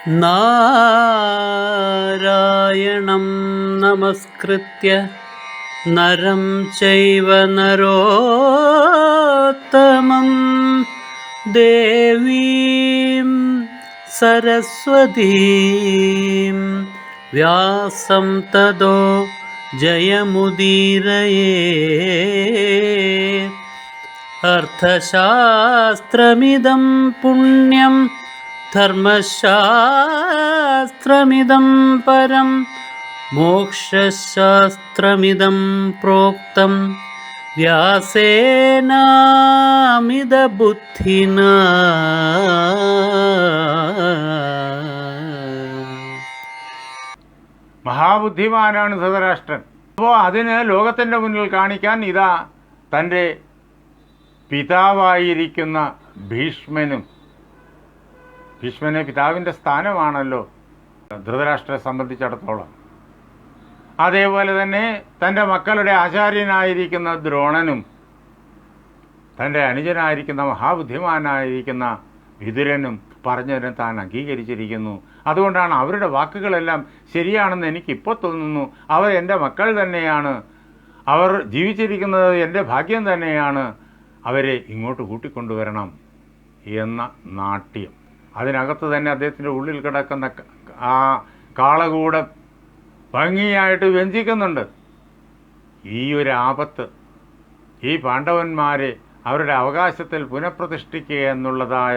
നാരായണം നമസ്കൃത്യ നരം ചൈവ നരോത്തമം ദേവീം സരസ്വതീം വ്യാസം തതോ ജയമുദീരയേ. അർത്ഥശാസ്ത്രമിദം പുണ്യം ധർമ്മശാസ്ത്രമിദം പരം മോക്ഷശാസ്ത്രമിദം പ്രോക്തം വ്യാസേനാമിതബുദ്ധിനാ. മഹാബുദ്ധിമാനാണ് ധൃതരാഷ്ട്രൻ. അപ്പോൾ അതിന് ലോകത്തിൻ്റെ മുന്നിൽ കാണിക്കാൻ ഇതാ തൻ്റെ പിതാവായിരിക്കുന്ന ഭീഷ്മന് പിതാവിൻ്റെ സ്ഥാനമാണല്ലോ ധൃതരാഷ്ട്രരെ സംബന്ധിച്ചിടത്തോളം. അതേപോലെ തന്നെ തൻ്റെ മക്കളുടെ ആചാര്യനായിരിക്കുന്ന ദ്രോണനും തൻ്റെ അനുജനായിരിക്കുന്ന മഹാബുദ്ധിമാനായിരിക്കുന്ന വിതുരനും പറഞ്ഞതിനെ താൻ അംഗീകരിച്ചിരിക്കുന്നു. അതുകൊണ്ടാണ് അവരുടെ വാക്കുകളെല്ലാം ശരിയാണെന്ന് എനിക്കിപ്പോൾ തോന്നുന്നു. അവർ എൻ്റെ മക്കൾ തന്നെയാണ്, അവർ ജീവിച്ചിരിക്കുന്നത് എൻ്റെ ഭാഗ്യം തന്നെയാണ്, അവരെ ഇങ്ങോട്ട് കൂട്ടിക്കൊണ്ടുവരണം എന്ന നാട്യം. അതിനകത്ത് തന്നെ അദ്ദേഹത്തിൻ്റെ ഉള്ളിൽ കിടക്കുന്ന ആ കാളകൂടം ഭംഗിയായിട്ട് വ്യഞ്ചിക്കുന്നുണ്ട്. ഈ ഒരു ആപത്ത്, ഈ പാണ്ഡവന്മാരെ അവരുടെ അവകാശത്തിൽ പുനഃപ്രതിഷ്ഠിക്കുക എന്നുള്ളതായ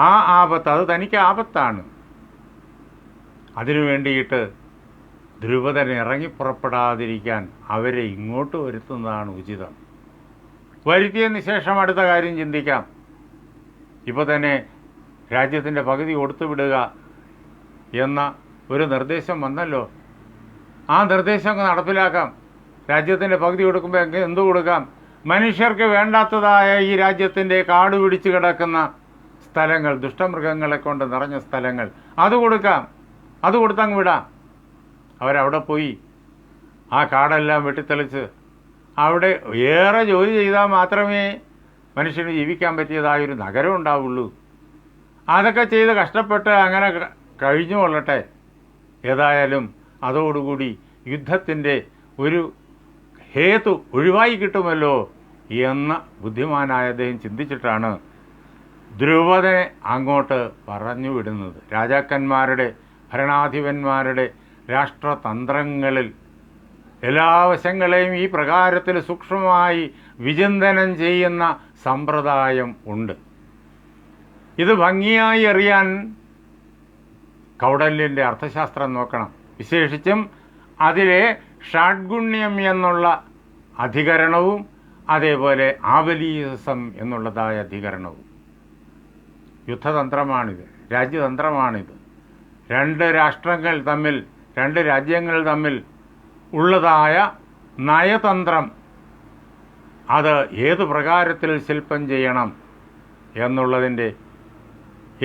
ആ ആപത്ത്, അത് തനിക്ക് ആപത്താണ്. അതിനു വേണ്ടിയിട്ട് ദ്രുപദൻ ഇറങ്ങിപ്പുറപ്പെടാതിരിക്കാൻ അവരെ ഇങ്ങോട്ട് വരുത്തുന്നതാണ് ഉചിതം. വരുത്തിയതിന് ശേഷം അടുത്ത കാര്യം ചിന്തിക്കാം. ഇപ്പോൾ തന്നെ രാജ്യത്തിൻ്റെ പകുതി കൊടുത്തുവിടുക എന്ന ഒരു നിർദ്ദേശം വന്നല്ലോ. ആ നിർദ്ദേശം നടപ്പിലാക്കാം. രാജ്യത്തിൻ്റെ പകുതി കൊടുക്കുമ്പോൾ എന്തു കൊടുക്കാം? മനുഷ്യർക്ക് വേണ്ടാത്തതായ ഈ രാജ്യത്തിൻ്റെ കാട് പിടിച്ച് കിടക്കുന്ന സ്ഥലങ്ങൾ, ദുഷ്ടമൃഗങ്ങളെ കൊണ്ട് നിറഞ്ഞ സ്ഥലങ്ങൾ, അത് കൊടുക്കാം. അത് കൊടുത്തങ്ങ് വിടാം. അവരവിടെ പോയി ആ കാടെല്ലാം വെട്ടിത്തെളിച്ച് അവിടെ ഏറെ ജോലി ചെയ്താൽ മാത്രമേ മനുഷ്യന് ജീവിക്കാൻ പറ്റിയതായൊരു നഗരം ഉണ്ടാവുള്ളൂ. അതൊക്കെ ചെയ്ത് കഷ്ടപ്പെട്ട് അങ്ങനെ കഴിഞ്ഞു കൊള്ളട്ടെ. ഏതായാലും അതോടുകൂടി യുദ്ധത്തിൻ്റെ ഒരു ഹേതു ഒഴിവായി കിട്ടുമല്ലോ എന്ന് ബുദ്ധിമാനായ അദ്ദേഹം ചിന്തിച്ചിട്ടാണ് ദ്രുപദനെ അങ്ങോട്ട് പറഞ്ഞു വിടുന്നത്. രാജാക്കന്മാരുടെ, ഭരണാധിപന്മാരുടെ രാഷ്ട്രതന്ത്രങ്ങളിൽ എല്ലാ വശങ്ങളെയും ഈ പ്രകാരത്തിൽ സൂക്ഷ്മമായി വിചിന്തനം ചെയ്യുന്ന സമ്പ്രദായം ഉണ്ട്. ഇത് ഭംഗിയായി അറിയാൻ കൗടല്യൻ്റെ അർത്ഥശാസ്ത്രം നോക്കണം. വിശേഷിച്ചും അതിലെ ഷാഡ്ഗുണ്യം എന്നുള്ള അധികരണവും അതേപോലെ ആബലീസം എന്നുള്ളതായ അധികരണവും. യുദ്ധതന്ത്രമാണിത്, രാജ്യതന്ത്രമാണിത്. രണ്ട് രാഷ്ട്രങ്ങൾ തമ്മിൽ, രണ്ട് രാജ്യങ്ങൾ തമ്മിൽ ഉള്ളതായ നയതന്ത്രം, അത് ഏത് പ്രകാരത്തിൽ ശില്പം ചെയ്യണം എന്നുള്ളതിൻ്റെ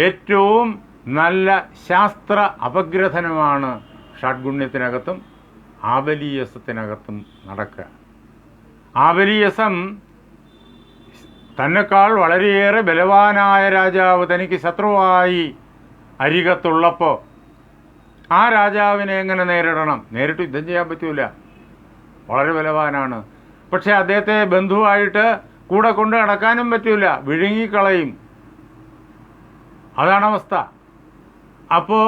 ഏറ്റവും നല്ല ശാസ്ത്ര അപഗ്രഥനമാണ് ഷഡ്ഗുണ്യത്തിനകത്തും ആബലീയസത്തിനകത്തും നടക്കുക. ആബലീയസം തന്നെക്കാൾ വളരെയേറെ ബലവാനായ രാജാവ് തനിക്ക് ശത്രുവായി അരികത്തുള്ളപ്പോൾ ആ രാജാവിനെ എങ്ങനെ നേരിടണം? നേരിട്ട് യുദ്ധം ചെയ്യാൻ പറ്റൂല, വളരെ ബലവാനാണ്. പക്ഷെ അദ്ദേഹത്തെ ബന്ധുവായിട്ട് കൂടെ കൊണ്ട് നടക്കാനും പറ്റൂല, വിഴുങ്ങിക്കളയും. അതാണ് അവസ്ഥ. അപ്പോൾ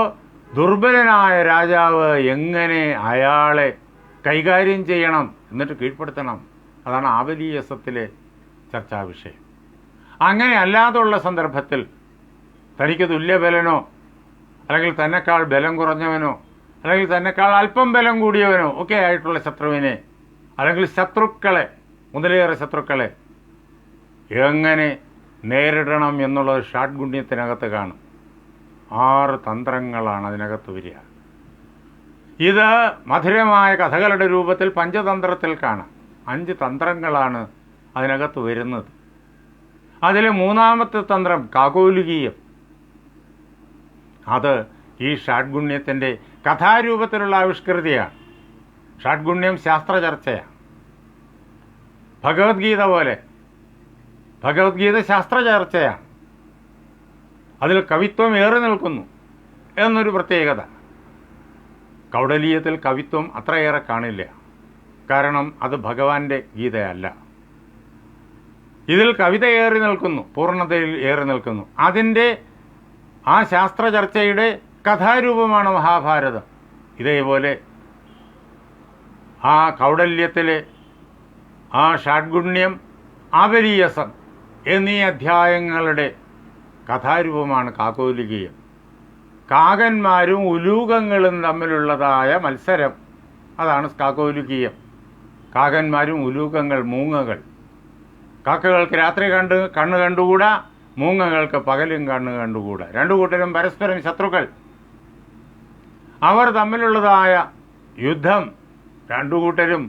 ദുർബലനായ രാജാവ് എങ്ങനെ അയാളെ കൈകാര്യം ചെയ്യണം, എന്നിട്ട് കീഴ്പ്പെടുത്തണം, അതാണ് ആബലീയസത്തിലെ ചർച്ചാ വിഷയം. അങ്ങനെ അല്ലാതുള്ള സന്ദർഭത്തിൽ തനിക്ക് തുല്യബലനോ അല്ലെങ്കിൽ തന്നെക്കാൾ ബലം കുറഞ്ഞവനോ അല്ലെങ്കിൽ തന്നെക്കാൾ അല്പം ബലം കൂടിയവനോ ഒക്കെ ആയിട്ടുള്ള ശത്രുവിനെ അല്ലെങ്കിൽ ശത്രുക്കളെ, മുതലേറെ ശത്രുക്കളെ എങ്ങനെ നേരിടണം എന്നുള്ളത് ഷാഡ്ഗുണ്യത്തിനകത്ത് കാണും. 6 തന്ത്രങ്ങളാണ് അതിനകത്ത് വരിക. ഇത് മധുരമായ കഥകളുടെ രൂപത്തിൽ പഞ്ചതന്ത്രത്തിൽ കാണാം. 5 തന്ത്രങ്ങളാണ് അതിനകത്ത് വരുന്നത്. അതിൽ 3-ാമത്തെ തന്ത്രം കാകോലുകീയം. അത് ഈ ഷാഡ്ഗുണ്യത്തിൻ്റെ കഥാരൂപത്തിലുള്ള ആവിഷ്കൃതിയാണ്. ഷാഡ്ഗുണ്യം ശാസ്ത്രചർച്ചയാണ്. ഭഗവത്ഗീത പോലെ ഭഗവത്ഗീത ശാസ്ത്രചർച്ചയാണ്. അതിൽ കവിത്വം ഏറി നിൽക്കുന്നു എന്നൊരു പ്രത്യേകത. കൗടലീയത്തിൽ കവിത്വം അത്രയേറെ കാണില്ല, കാരണം അത് ഭഗവാന്റെ ഗീതയല്ല. ഇതിൽ കവിത ഏറി നിൽക്കുന്നു, പൂർണ്ണതയിൽ ഏറി നിൽക്കുന്നു. അതിൻ്റെ ആ ശാസ്ത്ര ചർച്ചയുടെ കഥാരൂപമാണ് മഹാഭാരതം. ഇതേപോലെ ആ കൗടല്യത്തിലെ ആ ഷാഡ്ഗുണ്യം, ആപരീയസം എന്നീ അധ്യായങ്ങളുടെ കഥാരൂപമാണ് കാകോലികീയം. കാകന്മാരും ഉലൂകങ്ങളും തമ്മിലുള്ളതായ മത്സരം, അതാണ് കാകോലികീയം. കാകന്മാരും ഉലൂകങ്ങൾ, മൂങ്ങകൾ. കാക്കകൾക്ക് രാത്രി കണ്ണ് കണ്ടുകൂടാ, മൂങ്ങകൾക്ക് പകലും കണ്ണ് കണ്ടുകൂടാ. രണ്ടു കൂട്ടരും പരസ്പരം ശത്രുക്കൾ. അവർ തമ്മിലുള്ളതായ യുദ്ധം, രണ്ടു കൂട്ടരും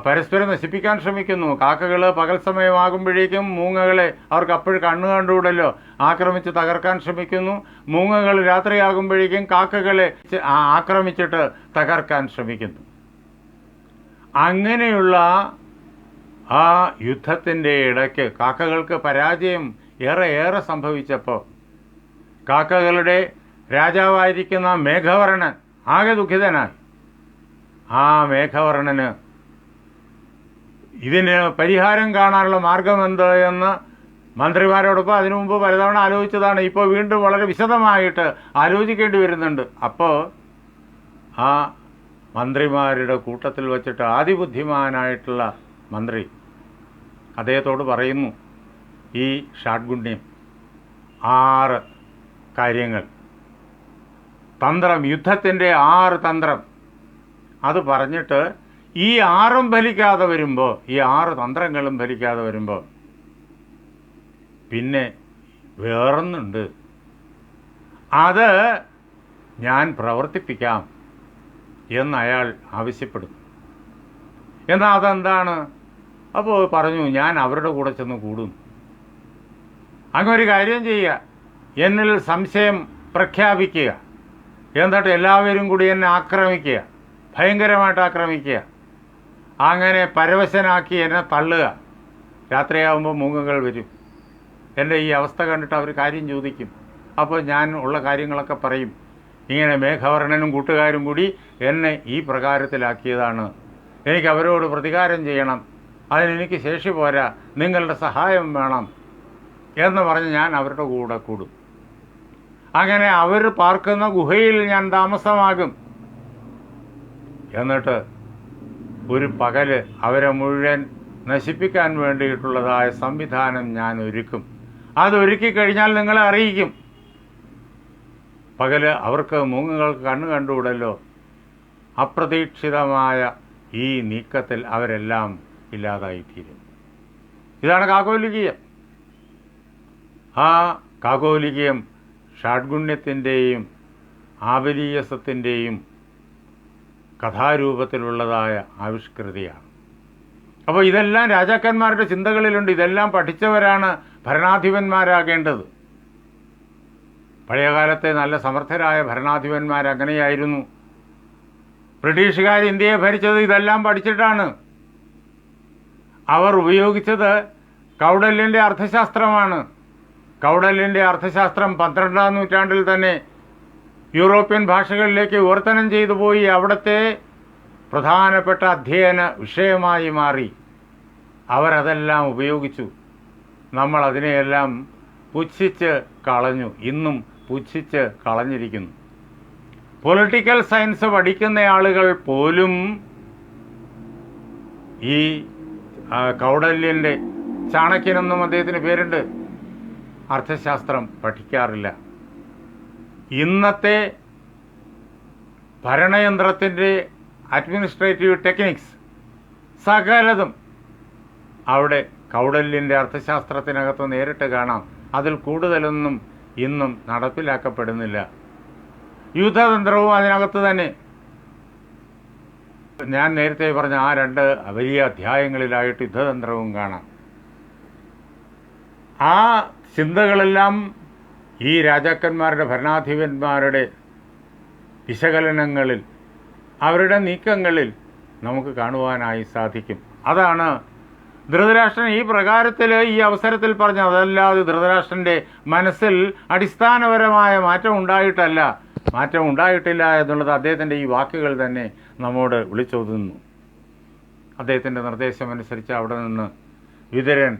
പരസ്പരം നശിപ്പിക്കാൻ ശ്രമിക്കുന്നു. കാക്കകൾ പകൽ സമയമാകുമ്പോഴേക്കും മൂങ്ങകളെ, അവർക്ക് അപ്പോഴും കണ്ണ് കണ്ടുകൂടല്ലോ, ആക്രമിച്ച് തകർക്കാൻ ശ്രമിക്കുന്നു. മൂങ്ങകൾ രാത്രിയാകുമ്പോഴേക്കും കാക്കകളെ ആക്രമിച്ചിട്ട് തകർക്കാൻ ശ്രമിക്കുന്നു. അങ്ങനെയുള്ള ആ യുദ്ധത്തിൻ്റെ ഇടയ്ക്ക് കാക്കകൾക്ക് പരാജയം ഏറെ സംഭവിച്ചപ്പോൾ കാക്കകളുടെ രാജാവായിരിക്കുന്ന മേഘവർണ്ണൻ ആകെ ദുഃഖിതനായി. ആ മേഘവർണ്ണന് ഇതിന് പരിഹാരം കാണാനുള്ള മാർഗമെന്ത് എന്ന് മന്ത്രിമാരോടൊപ്പം അതിനു മുമ്പ് പലതവണ ആലോചിച്ചതാണ്. ഇപ്പോൾ വീണ്ടും വളരെ വിശദമായിട്ട് ആലോചിക്കേണ്ടി വരുന്നുണ്ട്. അപ്പോൾ ആ മന്ത്രിമാരുടെ കൂട്ടത്തിൽ വച്ചിട്ട് അതിബുദ്ധിമാനായിട്ടുള്ള മന്ത്രി അദ്ദേഹത്തോട് പറയുന്നു, ഈ ഷാഡ്ഗുണ്യം 6 കാര്യങ്ങൾ, തന്ത്രം, യുദ്ധത്തിൻ്റെ 6 തന്ത്രം, അത് പറഞ്ഞിട്ട് ഈ 6ഉം ഫലിക്കാതെ വരുമ്പോൾ, ഈ 6 തന്ത്രങ്ങളും ഫലിക്കാതെ വരുമ്പോൾ പിന്നെ വേറൊന്നുണ്ട്, അത് ഞാൻ പ്രവർത്തിപ്പിക്കാം എന്ന് അയാൾ ആവശ്യപ്പെടുന്നു. എന്നാൽ അതെന്താണ്? അപ്പോൾ പറഞ്ഞു, ഞാൻ അവരുടെ കൂടെ ചെന്ന് കൂടും. അങ്ങൊരു കാര്യം ചെയ്യുക, എന്നിൽ സംശയം പ്രഖ്യാപിക്കുക, എന്നിട്ട് എല്ലാവരും കൂടി എന്നെ ആക്രമിക്കുക, ഭയങ്കരമായിട്ട് ആക്രമിക്കുക, അങ്ങനെ പരവശനാക്കി എന്നെ തള്ളുക. രാത്രിയാകുമ്പോൾ മൂങ്ങകൾ വരും. എൻ്റെ ഈ അവസ്ഥ കണ്ടിട്ട് അവർ കാര്യം ചോദിക്കും. അപ്പോൾ ഞാൻ ഉള്ള കാര്യങ്ങളൊക്കെ പറയും. ഇങ്ങനെ മേഘവർണ്ണനും കൂട്ടുകാരും കൂടി എന്നെ ഈ പ്രകാരത്തിലാക്കിയതാണ്, എനിക്ക് അവരോട് പ്രതികാരം ചെയ്യണം, അതിനെനിക്ക് ശേഷി പോരാ, നിങ്ങളുടെ സഹായം വേണം എന്ന് പറഞ്ഞ് ഞാൻ അവരുടെ കൂടെ കൂടും. അങ്ങനെ അവർ പാർക്കുന്ന ഗുഹയിൽ ഞാൻ താമസമാകും. എന്നിട്ട് ഒരു പകല് അവരെ മുഴുവൻ നശിപ്പിക്കാൻ വേണ്ടിയിട്ടുള്ളതായ സംവിധാനം ഞാൻ ഒരുക്കും. അതൊരുക്കി കഴിഞ്ഞാൽ നിങ്ങളെ അറിയിക്കും. പകല് അവർക്ക് മൂങ്ങകൾക്ക് കണ്ണ് കണ്ടുകൂടല്ലോ. അപ്രതീക്ഷിതമായ ഈ നീക്കത്തിൽ അവരെല്ലാം ഇല്ലാതായിത്തീരും. ഇതാണ് കാകോലികീയം. ആ കാകോലികീയം ഷാഡ്ഗുണ്യത്തിൻ്റെയും ആപരീയസത്തിൻ്റെയും കഥാരൂപത്തിലുള്ളതായ ആവിഷ്കൃതിയാണ്. അപ്പോൾ ഇതെല്ലാം രാജാക്കന്മാരുടെ ചിന്തകളിലുണ്ട്. ഇതെല്ലാം പഠിച്ചവരാണ് ഭരണാധിപന്മാരാകേണ്ടത്. പഴയകാലത്തെ നല്ല സമർത്ഥരായ ഭരണാധിപന്മാർ അങ്ങനെയായിരുന്നു. ബ്രിട്ടീഷുകാർ ഇന്ത്യയെ ഭരിച്ചത് ഇതെല്ലാം പഠിച്ചിട്ടാണ്. അവർ ഉപയോഗിച്ചത് കൗടല്യൻ്റെ അർത്ഥശാസ്ത്രമാണ്. കൗടല്യൻ്റെ അർത്ഥശാസ്ത്രം 12ാം നൂറ്റാണ്ടിൽ തന്നെ യൂറോപ്യൻ ഭാഷകളിലേക്ക് വിവർത്തനം ചെയ്തു പോയി അവിടുത്തെ പ്രധാനപ്പെട്ട അധ്യയന വിഷയമായി മാറി. അവരതെല്ലാം ഉപയോഗിച്ചു. നമ്മൾ അതിനെയെല്ലാം പുച്ഛിച്ച് കളഞ്ഞു, ഇന്നും പുച്ഛിച്ച് കളഞ്ഞിരിക്കുന്നു. പൊളിറ്റിക്കൽ സയൻസ് പഠിക്കുന്ന ആളുകൾ പോലും ഈ കൗടല്യൻ്റെ, ചാണക്യനെന്നും അദ്ദേഹത്തിന് പേരുണ്ട്, അർത്ഥശാസ്ത്രം പഠിക്കാറില്ല. ഇന്നത്തെ ഭരണയന്ത്രത്തിൻ്റെ അഡ്മിനിസ്ട്രേറ്റീവ് ടെക്നിക്സ് സകലതും അവിടെ കൗടല്യൻ്റെ അർത്ഥശാസ്ത്രത്തിനകത്ത് നേരിട്ട് കാണാം. അതിൽ കൂടുതലൊന്നും ഇന്നും നടപ്പിലാക്കപ്പെടുന്നില്ല. യുദ്ധതന്ത്രവും അതിനകത്ത് തന്നെ. ഞാൻ നേരത്തെ പറഞ്ഞ ആ 2 വലിയ അധ്യായങ്ങളിലായിട്ട് യുദ്ധതന്ത്രവും കാണാം. ആ ചിന്തകളെല്ലാം ഈ രാജാക്കന്മാരുടെ, ഭരണാധിപന്മാരുടെ വിശകലനങ്ങളിൽ, അവരുടെ നീക്കങ്ങളിൽ നമുക്ക് കാണുവാനായി സാധിക്കും. അതാണ് ധൃതരാഷ്ട്രൻ ഈ പ്രകാരത്തിൽ ഈ അവസരത്തിൽ പറഞ്ഞു. അതല്ലാതെ ധൃതരാഷ്ട്രൻ്റെ മനസ്സിൽ അടിസ്ഥാനപരമായ മാറ്റം ഉണ്ടായിട്ടില്ല എന്നുള്ളത് അദ്ദേഹത്തിൻ്റെ ഈ വാക്കുകൾ തന്നെ നമ്മോട് വിളിച്ചോതുന്നു. അദ്ദേഹത്തിൻ്റെ നിർദ്ദേശമനുസരിച്ച് അവിടെ നിന്ന് വിതുരൻ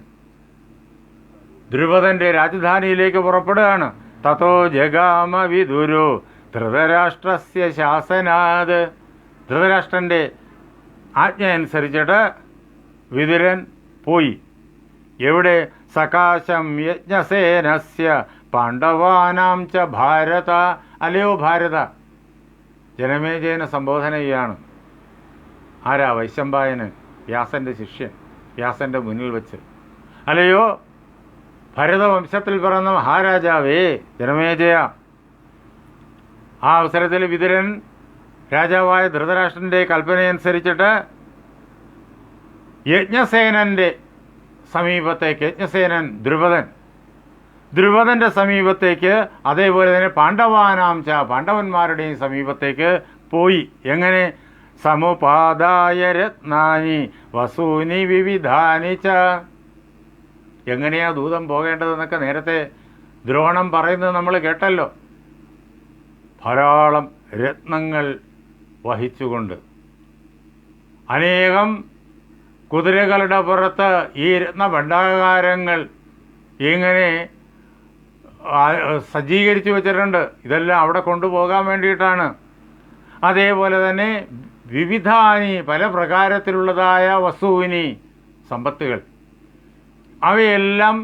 ദ്രുപദൻ്റെ രാജധാനിയിലേക്ക് പുറപ്പെടുകയാണ്. തതോ ജഗാമ വിദുരോ ധൃതരാഷ്ട്രസ്യ ശാസനാത്. ധൃതരാഷ്ട്രൻ്റെ ആജ്ഞ അനുസരിച്ചിട്ട് വിതുരൻ പോയി. എവിടെ? സകാശം യജ്ഞസേനസ്യ പാണ്ഡവാനാം ച ഭാരത. അല്ലയോ ഭാരത. ജനമേജയനെ സംബോധന ചെയ്യാണ്. ആരാ? വൈശമ്പായന്, വ്യാസൻ്റെ ശിഷ്യൻ, വ്യാസൻ്റെ മുന്നിൽ വെച്ച്. അല്ലയോ ഭരതവംശത്തിൽ പിറന്ന മഹാരാജാവേ ജനമേജയ. ആ അവസരത്തിൽ വിതുരൻ രാജാവായ ധൃതരാഷ്ട്രൻ്റെ കൽപ്പനയനുസരിച്ചിട്ട് യജ്ഞസേനൻ്റെ സമീപത്തേക്ക്, യജ്ഞസേനൻ ദ്രുപദൻ്റെ സമീപത്തേക്ക്, അതേപോലെ തന്നെ പാണ്ഡവന്മാരുടെയും സമീപത്തേക്ക് പോയി. എങ്ങനെ? സമുപാദായ രത്നാനി വസൂനി വിവിധാനി ച. എങ്ങനെയാ ദൂതം പോകേണ്ടതെന്നൊക്കെ നേരത്തെ ദ്രോണം പറയുന്നത് നമ്മൾ കേട്ടല്ലോ. ധാരാളം രത്നങ്ങൾ വഹിച്ചുകൊണ്ട് അനേകം കുതിരകളുടെ പുറത്ത് ഈ രത്നഭണ്ഡാകാരങ്ങൾ ഇങ്ങനെ സജ്ജീകരിച്ചു വച്ചിട്ടുണ്ട്. ഇതെല്ലാം അവിടെ കൊണ്ടുപോകാൻ വേണ്ടിയിട്ടാണ്. അതേപോലെ തന്നെ വിവിധാനി, പല പ്രകാരത്തിലുള്ളതായ വസ്തുവിനി, സമ്പത്തുകൾ, അവയെല്ലാം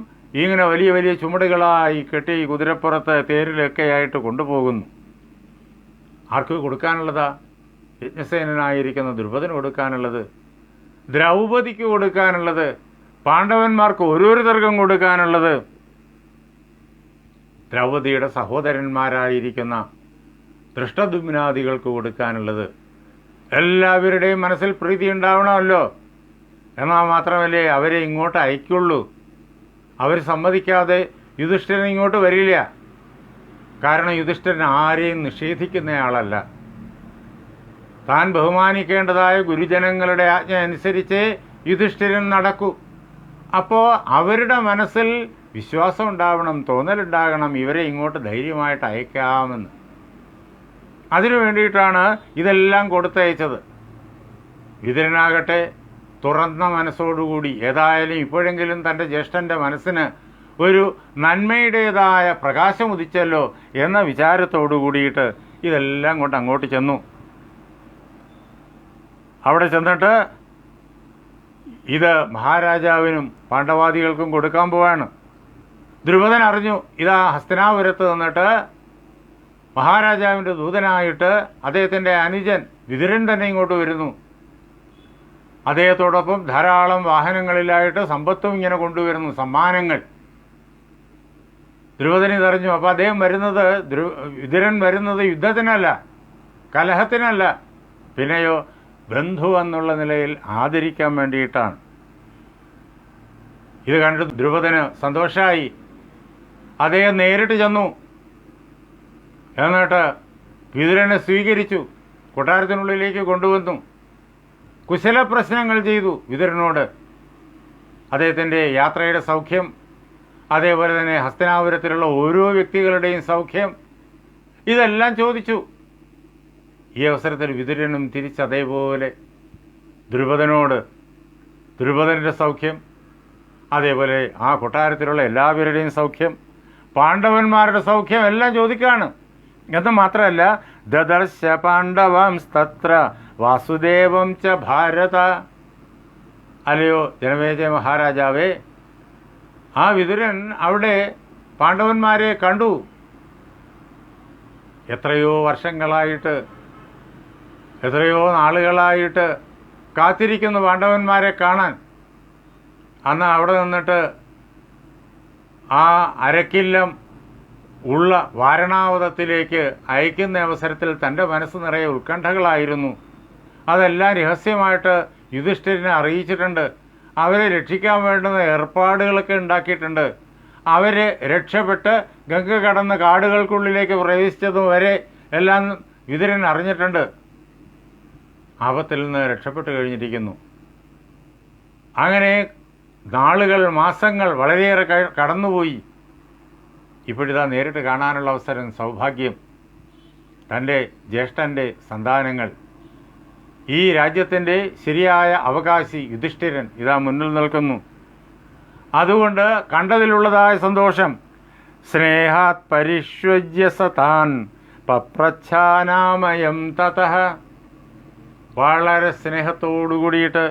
ഇങ്ങനെ വലിയ വലിയ ചുമടുകളായി കെട്ടി കുതിരപ്പുറത്ത് തേരിലൊക്കെ ആയിട്ട് കൊണ്ടുപോകുന്നു. ആർക്ക് കൊടുക്കാനുള്ളതാ? യജ്ഞസേനനായിരിക്കുന്ന ദ്രുപദന് കൊടുക്കാനുള്ളത്, ദ്രൗപദിക്ക് കൊടുക്കാനുള്ളത്, പാണ്ഡവന്മാർക്ക് ഓരോരുത്തർക്കും കൊടുക്കാനുള്ളത്, ദ്രൗപദിയുടെ സഹോദരന്മാരായിരിക്കുന്ന ദൃഷ്ടദ്യുമ്നാദികൾക്ക് കൊടുക്കാനുള്ളത്. എല്ലാവരുടെയും മനസ്സിൽ പ്രീതി ഉണ്ടാവണമല്ലോ. എന്നാൽ മാത്രമല്ലേ അവരെ ഇങ്ങോട്ട് അയക്കുള്ളൂ. അവർ സമ്മതിക്കാതെ യുധിഷ്ഠിരൻ ഇങ്ങോട്ട് വരില്ല. കാരണം യുധിഷ്ഠിരൻ ആരെയും നിഷേധിക്കുന്നയാളല്ല. താൻ ബഹുമാനിക്കേണ്ടതായ ഗുരുജനങ്ങളുടെ ആജ്ഞ അനുസരിച്ച് യുധിഷ്ഠിരൻ നടക്കൂ. അപ്പോൾ അവരുടെ മനസ്സിൽ വിശ്വാസം ഉണ്ടാവണം, തോന്നലുണ്ടാകണം, ഇവരെ ഇങ്ങോട്ട് ധൈര്യമായിട്ട് അയക്കാമെന്ന്. അതിനു വേണ്ടിയിട്ടാണ് ഇതെല്ലാം കൊടുത്തയച്ചത്. വിതുരനാകട്ടെ തുറന്ന മനസ്സോടുകൂടി ഏതായാലും ഇപ്പോഴെങ്കിലും തൻ്റെ ജ്യേഷ്ഠൻ്റെ മനസ്സിന് ഒരു നന്മയുടേതായ പ്രകാശം ഉദിച്ചല്ലോ എന്ന വിചാരത്തോടു കൂടിയിട്ട് ഇതെല്ലാം കൊണ്ട് അങ്ങോട്ട് ചെന്നു. അവിടെ ചെന്നിട്ട് ഇത് മഹാരാജാവിനും പാണ്ഡവാദികൾക്കും കൊടുക്കാൻ പോവാണ്. ദ്രുപദൻ അറിഞ്ഞു. ഇതാ ഹസ്തിനാപുരത്ത് നിന്നിട്ട് മഹാരാജാവിൻ്റെ ദൂതനായിട്ട് അദ്ദേഹത്തിൻ്റെ അനുജൻ വിതുരൻ തന്നെ ഇങ്ങോട്ട് വരുന്നു. അദ്ദേഹത്തോടൊപ്പം ധാരാളം വാഹനങ്ങളിലായിട്ട് സമ്പത്തും ഇങ്ങനെ കൊണ്ടുവരുന്നു, സമ്മാനങ്ങൾ. ദ്രുപദൻ ഇതറിഞ്ഞു. അപ്പോൾ അദ്ദേഹം വരുന്നത്, വിതുരൻ വരുന്നത് യുദ്ധത്തിനല്ല, കലഹത്തിനല്ല, പിന്നെയോ ബന്ധു എന്നുള്ള നിലയിൽ ആദരിക്കാൻ വേണ്ടിയിട്ടാണ്. ഇത് കണ്ടിട്ട് ദ്രുപദന് സന്തോഷമായി. അദ്ദേഹം നേരിട്ട് ചെന്നു. എന്നിട്ട് വിതുരനെ സ്വീകരിച്ചു, കൊട്ടാരത്തിനുള്ളിലേക്ക് കൊണ്ടുവന്നു. കുശല പ്രശ്നങ്ങൾ ചെയ്തു വിതുരനോട്. അദ്ദേഹത്തിൻ്റെ യാത്രയുടെ സൗഖ്യം, അതേപോലെ തന്നെ ഹസ്തിനാപുരത്തിലുള്ള ഓരോ വ്യക്തികളുടെയും സൗഖ്യം, ഇതെല്ലാം ചോദിച്ചു. ഈ അവസരത്തിൽ വിതുരനും തിരിച്ചതേപോലെ ദ്രുപദനോട് ദ്രുപദൻ്റെ സൗഖ്യം, അതേപോലെ ആ കൊട്ടാരത്തിലുള്ള എല്ലാവരുടെയും സൗഖ്യം, പാണ്ഡവന്മാരുടെ സൗഖ്യം എല്ലാം ചോദിക്കുകയാണ്. എന്ന് മാത്രമല്ല, ദദർശ പാണ്ഡവംസ്തത്ര വാസുദേവം ച ഭാരത. അല്ലയോ ജനമേജയ മഹാരാജാവേ, ആ വിതുരൻ അവിടെ പാണ്ഡവന്മാരെ കണ്ടു. എത്രയോ വർഷങ്ങളായിട്ട്, എത്രയോ നാളുകളായിട്ട് കാത്തിരിക്കുന്നു പാണ്ഡവന്മാരെ കാണാൻ. അന്ന് അവിടെ നിന്നിട്ട് ആ അരക്കില്ലം ഉള്ള വാരണാവതത്തിലേക്ക് അയക്കുന്ന അവസരത്തിൽ തൻ്റെ മനസ്സ് നിറയെ ഉത്കണ്ഠകളായിരുന്നു. അതെല്ലാം രഹസ്യമായിട്ട് യുധിഷ്ഠിരനെ അറിയിച്ചിട്ടുണ്ട്. അവരെ രക്ഷിക്കാൻ വേണ്ടുന്ന ഏർപ്പാടുകളൊക്കെ ഉണ്ടാക്കിയിട്ടുണ്ട്. അവർ രക്ഷപ്പെട്ട് ഗംഗ കടന്ന് കാടുകൾക്കുള്ളിലേക്ക് പ്രവേശിച്ചതും വരെ എല്ലാം വിതുരൻ അറിഞ്ഞിട്ടുണ്ട്. ആപത്തിൽ നിന്ന് രക്ഷപ്പെട്ട് കഴിഞ്ഞിരിക്കുന്നു. അങ്ങനെ നാളുകൾ, മാസങ്ങൾ വളരെയേറെ കടന്നുപോയി. ഇപ്പോഴിതാ നേരിട്ട് കാണാനുള്ള അവസരം, സൗഭാഗ്യം. തൻ്റെ ജ്യേഷ്ഠൻ്റെ സന്താനങ്ങൾ, ഈ രാജ്യത്തിൻ്റെ ശരിയായ അവകാശി യുധിഷ്ഠിരൻ ഇതാ മുന്നിൽ നിൽക്കുന്നു. അതുകൊണ്ട് കണ്ടതിലുള്ളതായ സന്തോഷം. സ്നേഹാത് പരിഷ്വജ്യ സതാൻ പപ്രച്ഛാനാമയം തതഃ. വളരെ സ്നേഹത്തോടുകൂടിയിട്ട്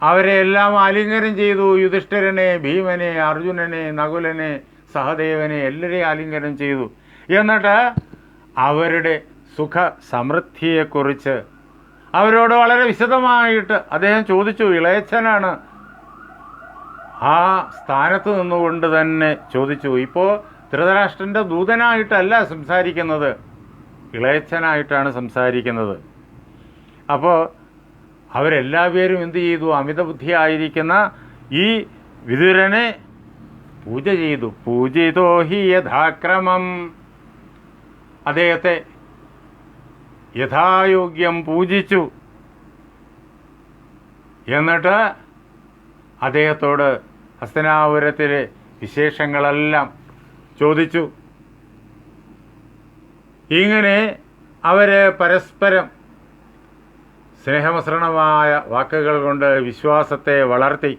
അവരെ എല്ലാം ആലിംഗനം ചെയ്തു. യുധിഷ്ഠിരനെ, ഭീമനെ, അർജുനനെ, നകുലനെ, സഹദേവനെ എല്ലാവരെയും ആലിംഗനം ചെയ്തു. എന്നിട്ട് അവരുടെ സുഖ സമൃദ്ധിയെക്കുറിച്ച് അവരോട് വളരെ വിശദമായിട്ട് അദ്ദേഹം ചോദിച്ചു. ഇളയച്ഛനാണ്, ആ സ്ഥാനത്ത് നിന്നുകൊണ്ട് തന്നെ ചോദിച്ചു. ഇപ്പോൾ ധൃതരാഷ്ട്രൻ്റെ ദൂതനായിട്ടല്ല സംസാരിക്കുന്നത്, ഇളയച്ഛനായിട്ടാണ് സംസാരിക്കുന്നത്. അപ്പോൾ അവരെല്ലാവരും എന്തു ചെയ്തു? അമിതബുദ്ധിയായിരിക്കുന്ന ഈ വിതുരനെ പൂജ ചെയ്തു. പൂജിതോ ഹി യഥാക്രമം. അദ്ദേഹത്തെ യഥായോഗ്യം പൂജിച്ചു. എന്നിട്ട് അദ്ദേഹത്തോട് ഹസ്തിനാപുരത്തിലെ വിശേഷങ്ങളെല്ലാം ചോദിച്ചു. ഇങ്ങനെ അവർ പരസ്പരം സ്നേഹമസൃണമായ വാക്കുകൾ കൊണ്ട് വിശ്വാസത്തെ വളർത്തി.